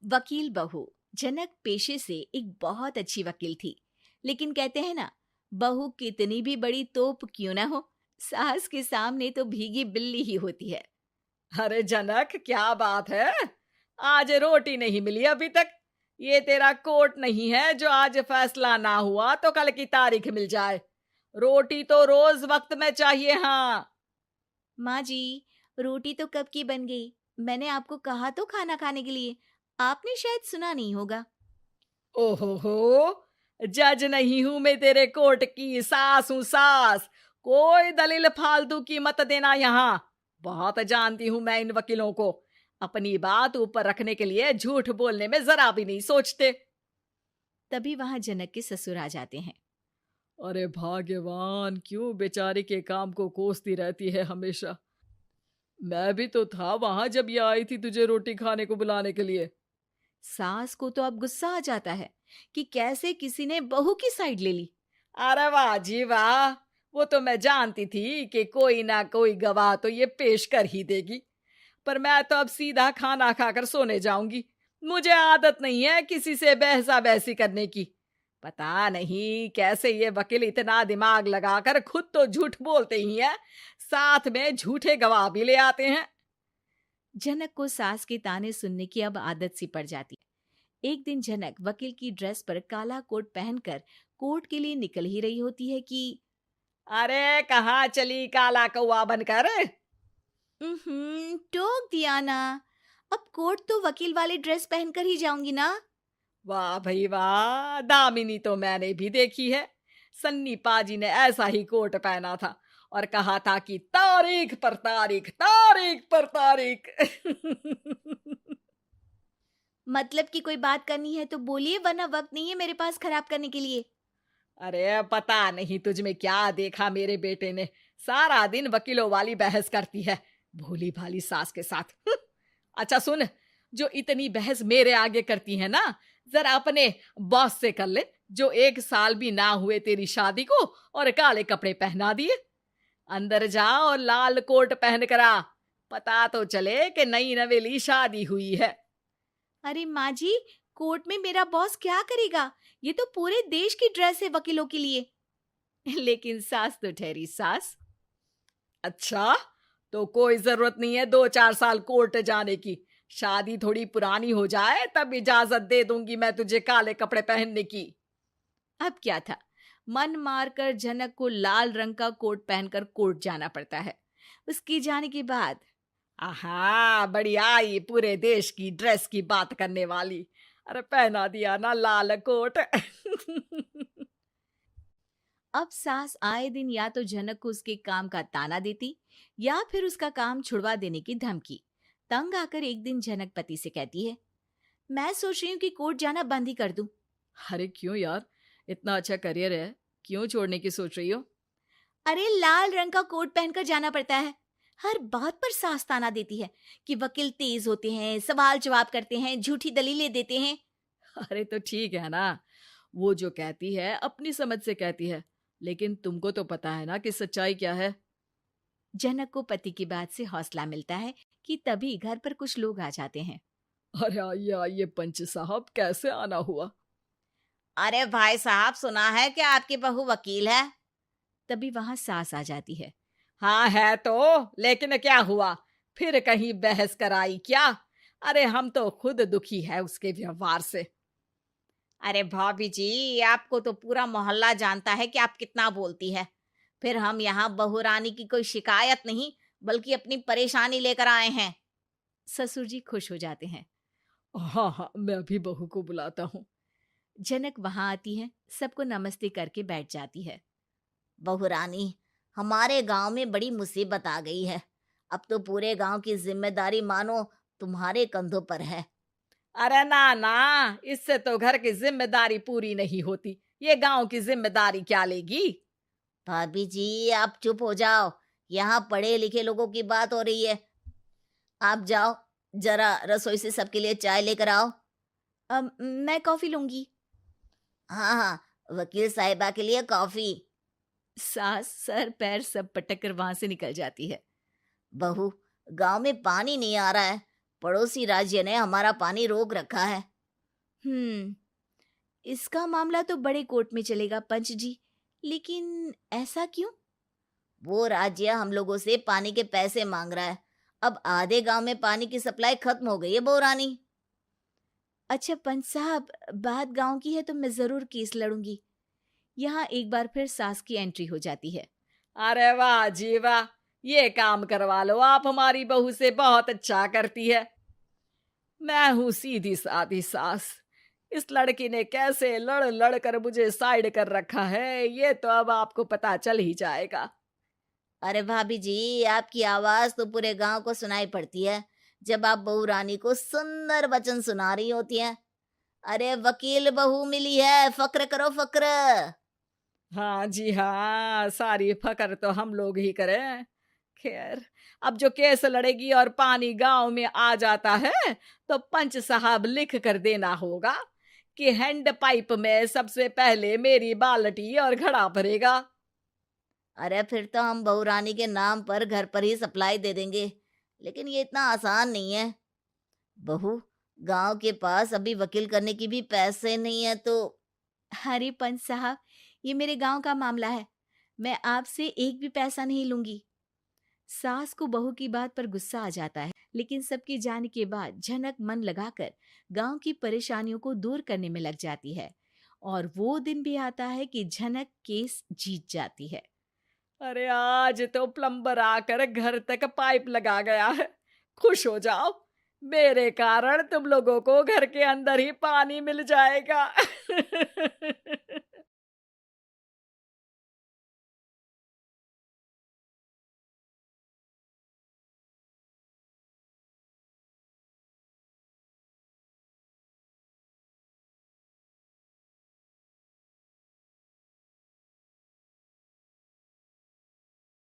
वकील बहू। जनक पेशे से एक बहुत अच्छी वकील थी, लेकिन कहते हैं ना, बहू कितनी भी बड़ी तोप क्यों ना हो, सास के सामने तो भीगी बिल्ली ही होती है। अरे जनक, क्या बात है? आज रोटी नहीं मिली अभी तक। ये तेरा कोर्ट नहीं है जो आज फैसला ना हुआ तो कल की तारीख मिल जाए। रोटी तो रोज वक्त में चाहिए। हाँ। माँ जी, रोटी तो कब की बन गई। मैंने आपको कहा तो खाना खाने के लिए, आपने शायद सुना नहीं होगा। ओहो हो, जज नहीं हूं मैं तेरे कोर्ट की, सास हूं सास। कोई दलील फालतू की मत देना यहाँ। बहुत जानती हूं मैं इन वकीलों को। अपनी बात ऊपर रखने के लिए झूठ बोलने में जरा भी नहीं सोचते। तभी वहां जनक के ससुर आ जाते हैं। अरे भाग्यवान, क्यों बेचारी के काम को कोसती रहती है हमेशा। मैं भी तो था वहां जब ये आई थी तुझे रोटी खाने को बुलाने के लिए। सास को तो अब गुस्सा आ जाता है कि कैसे किसी ने बहू की साइड ले ली। अरे वाह जी वाह, वो तो मैं जानती थी कि कोई ना कोई गवाह तो ये पेश कर ही देगी। पर मैं तो अब सीधा खाना खाकर सोने जाऊंगी। मुझे आदत नहीं है किसी से बहसा बहसी करने की। पता नहीं कैसे ये वकील इतना दिमाग लगाकर खुद तो झूठ बोलते ही हैं, साथ में झूठे गवाह भी ले आते हैं। जनक को सास के ताने सुनने की अब आदत सी पड़ जाती है। एक दिन जनक वकील की ड्रेस पर काला कोट पहनकर कोर्ट के लिए निकल ही रही होती है कि अरे कहाँ चली काला कौवा बनकर? टोक दिया ना। अब कोर्ट तो वकील वाली ड्रेस पहनकर ही जाऊंगी ना। वाह भाई वाह, दामिनी तो मैंने भी देखी है। सन्नी पाजी ने ऐसा ही कोट पहना था और कहा था कि तारीख पर तारीख, तारीख पर तारीख। मतलब कि कोई बात करनी है तो बोलिए, वरना वक्त नहीं है मेरे पास खराब करने के लिए। अरे पता नहीं तुझ में क्या देखा मेरे बेटे ने, सारा दिन वकीलों वाली बहस करती है, भोली भाली सास के साथ। अच्छा सुन, जो इतनी बहस मेरे आगे करती है ना, जरा अपने बॉस से कर ले, जो 1 साल भी ना हुए तेरी शादी को और काले कपड़े पहना दिए। अंदर जा और लाल कोट पहन कर आ, पता तो चले कि नई नवेली शादी हुई है। अरे माँ जी, कोर्ट में मेरा बॉस क्या करेगा? ये तो पूरे देश की ड्रेस है वकीलों के लिए। लेकिन सास तो ठहरी सास। अच्छा, तो कोई जरूरत नहीं है 2-4 साल कोर्ट जाने की। शादी थोड़ी पुरानी हो जाए तब इजाजत दे दूंगी मैं तुझे काले कपड़े पहनने की। अब क्या था, मन मारकर जनक को लाल रंग का कोट पहनकर कोर्ट जाना पड़ता है। उसके जाने के बाद आहा, बढ़िया, ये पूरे देश की ड्रेस की बात करने वाली। अरे पहना दिया ना लाल कोट। अब सास आए दिन या तो जनक को उसके काम का ताना देती या फिर उसका काम छुड़वा देने की धमकी। तंग आकर एक दिन जनक पति से कहती है, मैं सोच रही हूँ कि कोर्ट जाना बंद ही कर दूं। अरे क्यों यार, इतना अच्छा करियर है, क्यों छोड़ने की सोच रही हो? अरे लाल रंग का कोट पहनकर जाना पड़ता है। हर बात पर सास ताना देती है कि वकील तेज होते हैं, सवाल जवाब करते हैं, झूठी दलीलें देते हैं। अरे तो ठीक है ना, वो जो कहती है अपनी समझ से कहती है, लेकिन तुमको तो पता है ना कि सच्चाई क्या है। जनक को पति की बात से हौसला मिलता है कि तभी घर पर कुछ लोग आ जाते हैं। अरे आइए आइए पंच साहब, कैसे आना हुआ? अरे भाई साहब, सुना है कि आपकी बहू वकील है। तभी वहां सास आ जाती है। हाँ है तो, लेकिन क्या हुआ? फिर कहीं बहस कराई क्या? अरे हम तो खुद दुखी है उसके व्यवहार से। अरे भाभी जी, आपको तो पूरा मोहल्ला जानता है कि आप कितना बोलती है। फिर हम यहाँ बहू रानी की कोई शिकायत नहीं, बल्कि अपनी परेशानी लेकर आए हैं। ससुर जी खुश हो जाते हैं। हाँ हाँ, मैं भी बहू को बुलाता हूँ। जनक वहां आती है, सबको नमस्ते करके बैठ जाती है। बहू रानी, हमारे गांव में बड़ी मुसीबत आ गई है। अब तो पूरे गांव की जिम्मेदारी मानो तुम्हारे कंधों पर है। अरे ना ना, इससे तो घर की जिम्मेदारी पूरी नहीं होती। ये गांव की जिम्मेदारी क्या लेगी? भाभी जी, आप चुप हो जाओ। यहाँ पढ़े लिखे लोगों की बात हो रही है। आप जाओ, जरा रसोई से सबके लिए चाय लेकर आओ। मैं कॉफी लूंगी। हाँ हाँ, वकील साहिबा के लिए कॉफी। सास सर पैर सब पटक कर वहां से निकल जाती है। बहू, गांव में पानी नहीं आ रहा है, पड़ोसी राज्य ने हमारा पानी रोक रखा है। इसका मामला तो बड़े कोर्ट में चलेगा पंच जी, लेकिन ऐसा क्यों? वो राज्य हम लोगों से पानी के पैसे मांग रहा है। अब आधे गांव में पानी की सप्लाई खत्म हो गई है बहुरानी। अच्छा पंच साहब, बात गांव की है तो मैं जरूर केस लड़ूंगी। यहाँ एक बार फिर सास की एंट्री हो जाती है। अरे वाह जी वाह, ये काम करवा लो आप हमारी बहू से, बहुत अच्छा करती है। मैं हूं सीधी सादी सास। इस लड़की ने कैसे लड़ लड़ कर मुझे साइड कर रखा है, ये तो अब आपको पता चल ही जाएगा। अरे भाभी जी, आपकी आवाज तो पूरे गांव को सुनाई पड़ती है जब आप बहू रानी को सुंदर वचन सुना रही होती हैं। अरे वकील बहू मिली है, फक्र करो फक्र। हाँ जी हाँ, सारी फकर तो हम लोग ही करें। खैर, अब जो केस लड़ेगी और पानी गांव में आ जाता है तो पंच साहब लिख कर देना होगा कि हैंड पाइप में सबसे पहले मेरी बाल्टी और घड़ा भरेगा। अरे फिर तो हम बहू रानी के नाम पर घर पर ही सप्लाई दे देंगे, लेकिन ये इतना आसान नहीं है। बहू, गांव के पास अभी वकील करने की भी पैसे नहीं है तो। अरे पंच साहब, ये मेरे गांव का मामला है, मैं आपसे एक भी पैसा नहीं लूंगी। सास को बहू की बात पर गुस्सा आ जाता है, लेकिन सबके जाने के बाद झनक मन लगाकर गांव की परेशानियों को दूर करने में लग जाती है। और वो दिन भी आता है कि झनक केस जीत जाती है। अरे आज तो प्लम्बर आकर घर तक पाइप लगा गया है। खुश हो जाओ, मेरे कारण तुम लोगों को घर के अंदर ही पानी मिल जाएगा।